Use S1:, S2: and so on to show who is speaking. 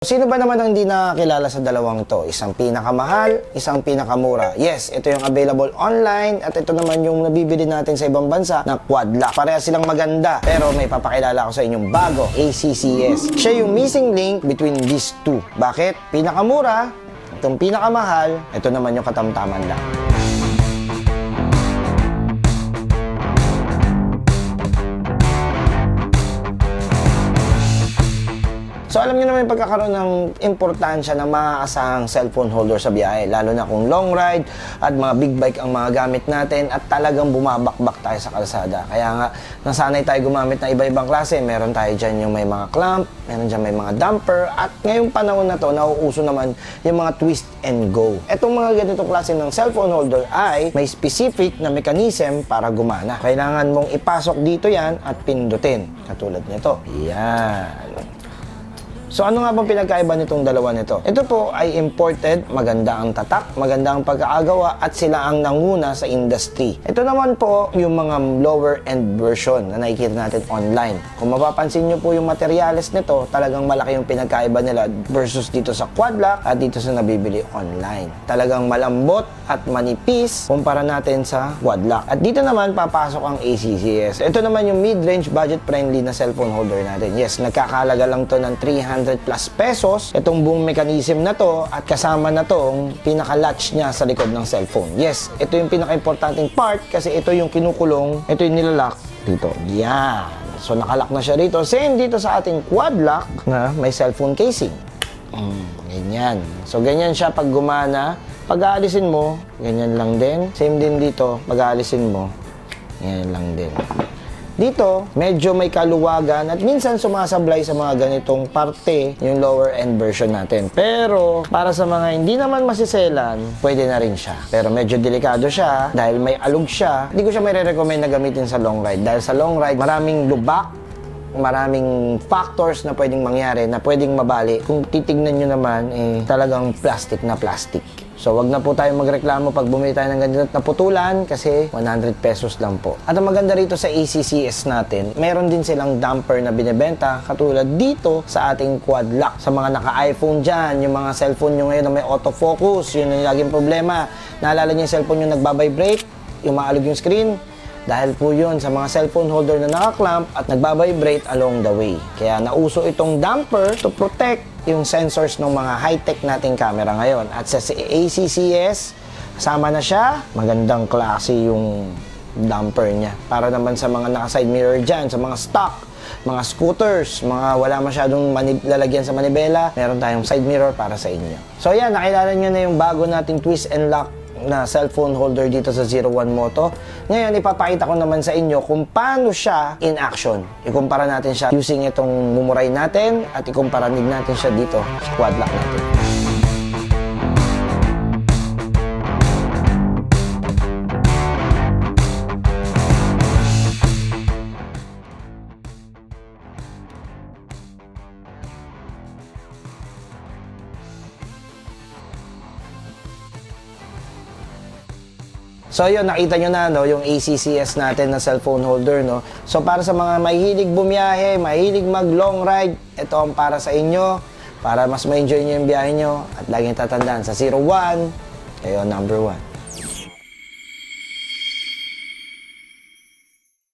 S1: Sino ba naman ang hindi nakakilala sa dalawang to? Isang pinakamahal, isang pinakamura. Yes, ito yung available online at ito naman yung nabibili natin sa ibang bansa na quad lock. Pareha silang maganda pero may papakilala ko sa inyong bago, ACCS. Siya yung missing link between these two. Bakit? Pinakamura, itong pinakamahal, ito naman yung katamtaman lang. So alam niyo naman yung pagkakaroon ng importansya ng maaasahang cellphone holder sa biyahe, lalo na kung long ride at mga big bike ang mga gamit natin at talagang bumabakbak tayo sa kalsada. Kaya nga, nasanay tayo gumamit ng iba-ibang klase. Meron tayo dyan yung may mga clamp, meron dyan may mga damper, at ngayong panahon na to, nauuso naman yung mga twist and go. Etong mga ganitong klase ng cellphone holder ay may specific na mechanism para gumana. Kailangan mong ipasok dito yan at pindutin. Katulad nito. Yan. So ano nga bang pinagkaiba nitong dalawa nito? Ito po ay imported, maganda ang tatak, maganda ang pagkakagawa at sila ang nanguna sa industry. Ito naman po yung mga lower end version na nakikita natin online. Kung mapapansin nyo po yung materyales nito, talagang malaki yung pinagkaiba nila versus dito sa quad lock at dito sa nabibili online. Talagang malambot at manipis kumpara natin sa quad lock. At dito naman papasok ang ACCS. Ito naman yung mid-range budget-friendly na cellphone holder natin. Yes, nagkakalaga lang to ng 300 plus pesos itong buong mechanism na to at kasama na tong pinaka-latch niya sa likod ng cellphone. Yes, ito yung pinaka-importanting part kasi ito yung kinukulong, ito yung nilalak dito. Yan. So nakalock na siya dito. Same dito sa ating quad lock na may cellphone casing. Ganyan. So ganyan siya pag gumana. Pag aalisin mo, ganyan lang din. Same din dito, pag aalisin mo, ganyan lang din. Dito, medyo may kaluwagan at minsan sumasablay sa mga ganitong parte yung lower end version natin. Pero, para sa mga hindi naman masiselan, pwede na rin siya. Pero medyo delikado siya dahil may alog siya. Hindi ko siya may re-recommend na gamitin sa long ride. Dahil sa long ride, maraming lubak, maraming factors na pwedeng mangyari, na pwedeng mabali. Kung titignan nyo naman, talagang plastic na plastic. So, wag na po tayo magreklamo pag bumili tayo ng ganito na putulan kasi 100 pesos lang po. At ang maganda rito sa ACCS natin, meron din silang damper na binebenta katulad dito sa ating quad lock. Sa mga naka-iPhone dyan, yung mga cellphone nyo ngayon na may autofocus, yun yung laging problema. Naalala nyo yung cellphone nyo nagbabibrate, yung maalog yung screen? Dahil po yun sa mga cellphone holder na naka-clamp at nagbabibrate along the way. Kaya nauso itong damper to protect yung sensors ng mga high-tech nating camera ngayon. At sa ACCS, kasama na siya. Magandang klase yung damper niya. Para naman sa mga naka-side mirror dyan, sa mga stock, mga scooters, mga wala masyadong lalagyan sa manibela, meron tayong side mirror para sa inyo. So yan, nakilala nyo na yung bago nating twist and lock na cellphone holder dito sa 01 Moto. Ngayon, ipapakita ko naman sa inyo kung paano siya in action. Ikumpara natin siya using itong mumuray natin at ikumpara din natin siya dito sa quad lock natin. So yun, nakita nyo na no, yung ACCS natin na cellphone holder. No? So para sa mga mahilig bumiyahe, mahilig mag long ride, ito ang para sa inyo. Para mas ma-enjoy nyo yung biyahe nyo. At laging tatandaan, sa 01, kayo number 1.